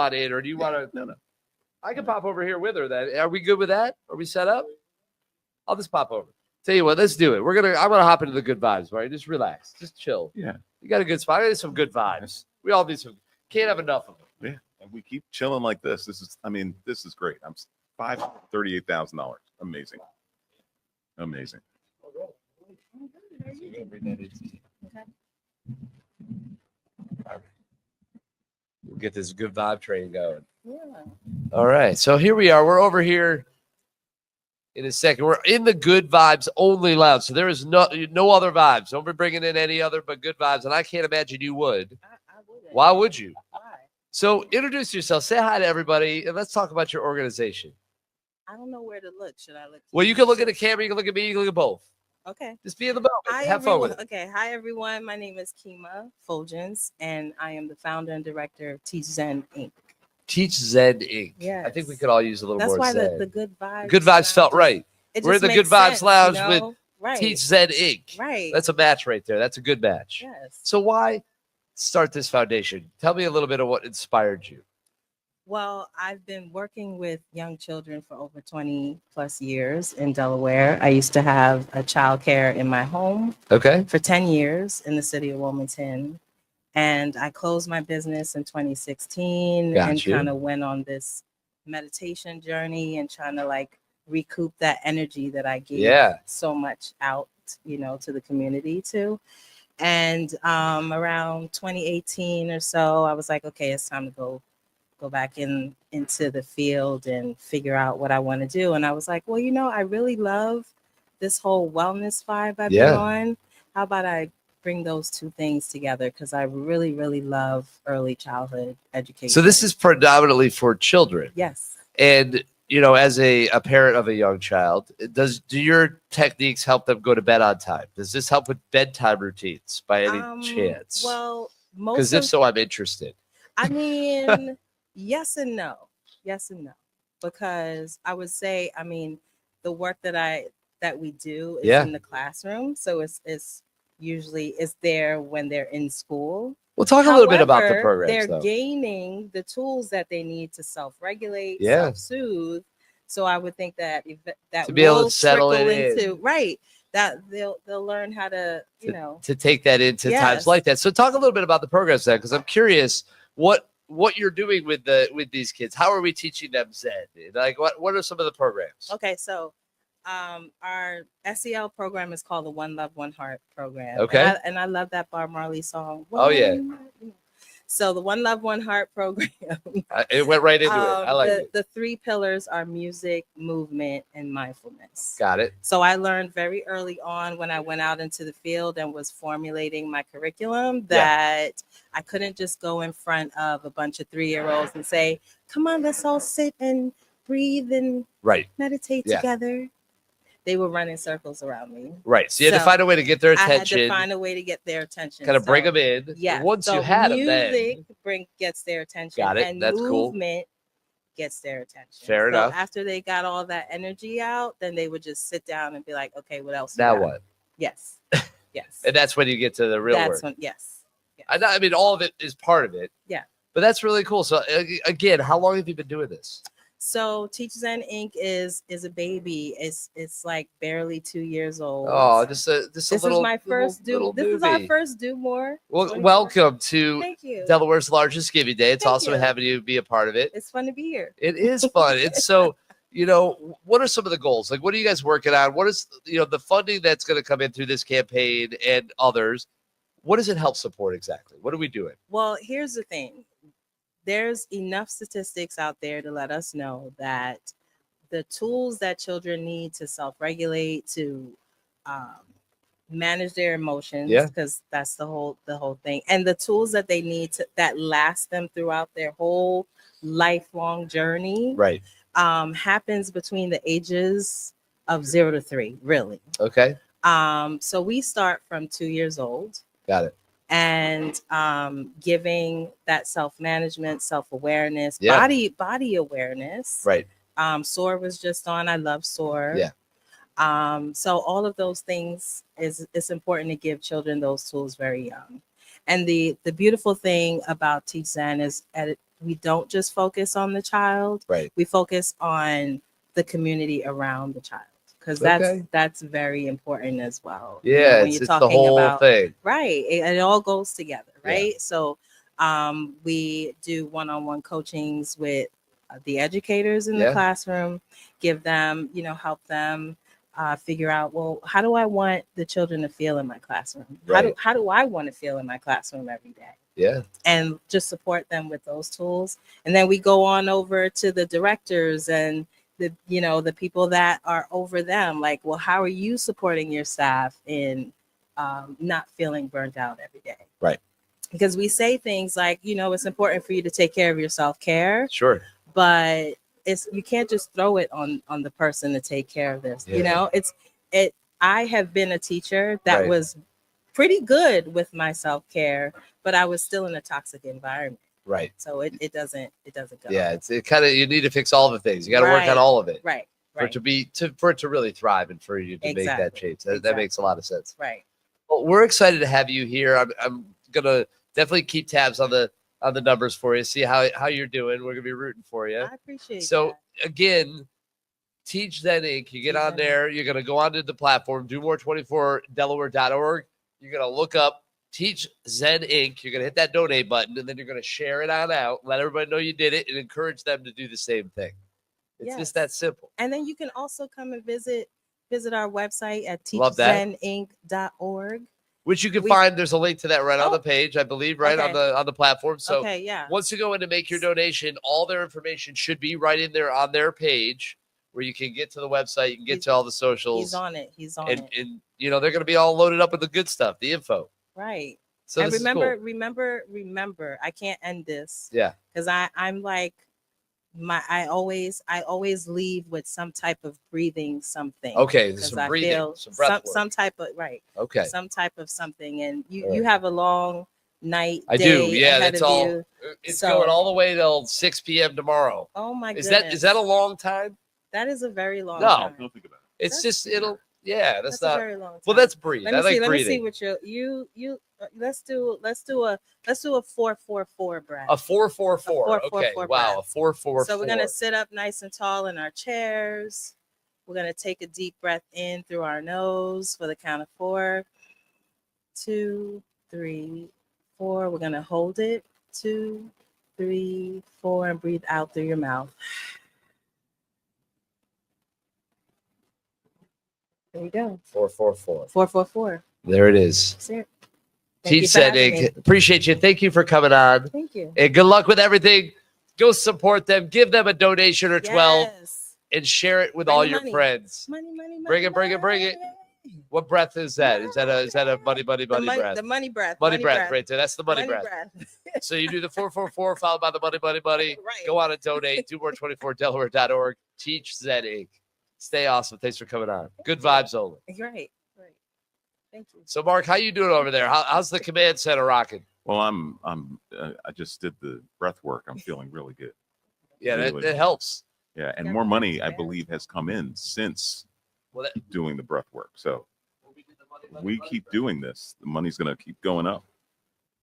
on in, or do you want to? No. I can pop over here with her. Then are we good with that? Are we set up? I'll just pop over. Tell you what, let's do it. I'm gonna hop into the good vibes, right? Just relax, just chill. Yeah, you got a good spot. I need some good vibes. We all need some. Can't have enough of them. yeah, and we keep chilling like this. This is great. I'm $38,000. Amazing. We'll get this good vibe train going. Yeah. All right, so here we are. We're over here. In a second, we're in the good vibes only lounge. So there is no other vibes. Don't be bringing in any other but good vibes. And I can't imagine you would. I wouldn't. Why would you? Why? So introduce yourself. Say hi to everybody. And let's talk about your organization. I don't know where to look. Should I look? Well, you can look at the camera. You can look at me. You can look at both. Okay. Just be in the moment. Have fun with it. Okay. Hi, everyone. My name is Kima Fulgens, and I am the founder and director of Teach Zen Inc. Teach Zen Inc. Yes. I think we could all use a little That's more why Zen. the good vibes. Good vibes felt right. We're in the Good Vibes Lounge with right. Teach Zen Inc. Right. That's a match right there. That's a good match. Yes. So why start this foundation? Tell me a little bit of what inspired you. Well, I've been working with young children for over 20 plus years in Delaware. I used to have a child care in my home Okay. for 10 years in the city of Wilmington. And I closed my business in 2016 and kind of went on this meditation journey and trying to like recoup that energy that I gave so much out, to the community too. And around 2018 or so, I was like, okay, it's time to go back into the field and figure out what I want to do. And I was like, well, I really love this whole wellness vibe I've been on. How about I bring those two things together? Because I really, really love early childhood education. So this is predominantly for children. Yes. And, as a parent of a young child, do your techniques help them go to bed on time? Does this help with bedtime routines by any chance? Well, because if so, I'm interested. I mean, yes and no. Yes and no. Because I would say, the work that we do is in the classroom. So it's usually there when they're in school. We'll talk a little bit about the programs. They're gaining the tools that they need to self-regulate, Yeah. self-soothe. So I would think that to be able to settle it into that they'll learn how to to take that into times like that. So talk a little bit about the programs then, because I'm curious what you're doing with these kids. How are we teaching them Zen? Like what are some of the programs? Okay, so our SEL program is called the One Love, One Heart program. Okay. And I love that Bob Marley song. Oh, yeah. So the One Love, One Heart program. It went right into it. I like it. The three pillars are music, movement, and mindfulness. Got it. So I learned very early on when I went out into the field and was formulating my curriculum that I couldn't just go in front of a bunch of 3-year-olds and say, come on, let's all sit and breathe and meditate together. They were running circles around me. Right. So you had to find a way to get their attention. I had to find a way to get their attention. Kind of bring them in. Yeah. Once you had them, music gets their attention. Got it. And that's movement gets their attention. Fair enough. After they got all that energy out, then they would just sit down and be like, okay, what else? Now what? Yes. Yes. And that's when you get to the real work. Yes. I mean, all of it is part of it. Yeah. But that's really cool. So again, how long have you been doing this? So Teach Zen Inc. is a baby. It's like barely 2 years old. Oh, this is my first do. This is our first DOMore. Well, welcome to Thank you. Delaware Largest Giving Day. It's awesome having you be a part of it. It's fun to be here. It is fun. It's so, what are some of the goals? Like, what are you guys working on? What is, the funding that's going to come in through this campaign and others? What does it help support exactly? What are we doing? Well, here's the thing. There's enough statistics out there to let us know that the tools that children need to self-regulate, to manage their emotions, because that's the whole thing, and the tools that they need that last them throughout their whole lifelong journey, happens between the ages of 0 to 3, really. Okay. So we start from 2 years old. Got it. And giving that self-management, self-awareness, body awareness. Right. SOAR was just on. I love SOAR. Yeah. So all of those things it's important to give children those tools very young. And the beautiful thing about Teach Zen is we don't just focus on the child. Right. We focus on the community around the child, because that's very important as well. Yeah, when it's you're the talking whole about thing. right, it all goes together, right? So we do one-on-one coachings with the educators in the classroom, give them, help them figure out, well, how do I want the children to feel in my classroom? Right. How do I want to feel in my classroom every day? Yeah. And just support them with those tools. And then we go on over to the directors and the people that are over them. Like, well, how are you supporting your staff in not feeling burnt out every day? Right. Because we say things like, it's important for you to take care of your self-care. Sure. But you can't just throw it on the person to take care of this. I have been a teacher that was pretty good with my self-care, but I was still in a toxic environment. Right. So it doesn't go. Yeah, it kind of, you need to fix all the things. You got to work on all of it. Right. For it to really thrive and for you to make that change. That makes a lot of sense. Right. Well, we're excited to have you here. I'm gonna definitely keep tabs on the numbers for you, see how you're doing. We're gonna be rooting for you. I appreciate so again, Teach Zen Inc. You get on there, you're gonna go onto the platform, DOMore24 Delaware.org. You're gonna look up Teach Zen Inc. You're gonna hit that donate button, and then you're gonna share it on out, let everybody know you did it, and encourage them to do the same thing. It's just that simple. And then you can also come and visit our website at teachzeninc.org. Which you can find. There's a link to that right on the page, I believe, right on the platform. So once you go in to make your donation, all their information should be right in there on their page, where you can get to the website, you can get to all the socials. He's on it. And they're going to be all loaded up with the good stuff, the info. Right. So and remember, I can't end this. Yeah. Because I'm like, I always leave with some type of breathing something. Okay, some breathing, some breath work. Some type of Okay. Some type of something, and you have a long night. I do. Yeah, that's all. It's going all the way till 6 p.m. tomorrow. Oh my goodness. Is that a long time? That is a very long time. Don't think about it. It's just that's not a very long time. Well, that's breathing. Let me breathing. see what you let's do a 4-4-4 breath. A 4-4-4. Okay. Wow, a 4-4-4. So we're gonna sit up nice and tall in our chairs. We're gonna take a deep breath in through our nose for the count of 4. 2, 3, 4. We're gonna hold it. 2, 3, 4, and breathe out through your mouth. There you go. 4-4-4. 4-4-4. There it is. That's it. Teach Zen Inc. Appreciate you. Thank you for coming on. Thank you. And good luck with everything. Go support them. Give them a donation or 12 and share it with all your friends. Money. Bring it. What breath is that? Is that a money breath? The money breath. Money breath right there. That's the money breath. So you do the 4-4-4 followed by the money. Right. Go on and donate. DOMore24 Delaware.org. Teach Zen Inc. Stay awesome. Thanks for coming on. Good vibes only. Right. Thank you. So, Mark, how you doing over there? How's the command center rocking? Well, I just did the breath work. I'm feeling really good. Yeah, really. That helps. Yeah, and more money, I believe, has come in since doing the breath work. So we keep doing this. The money's going to keep going up.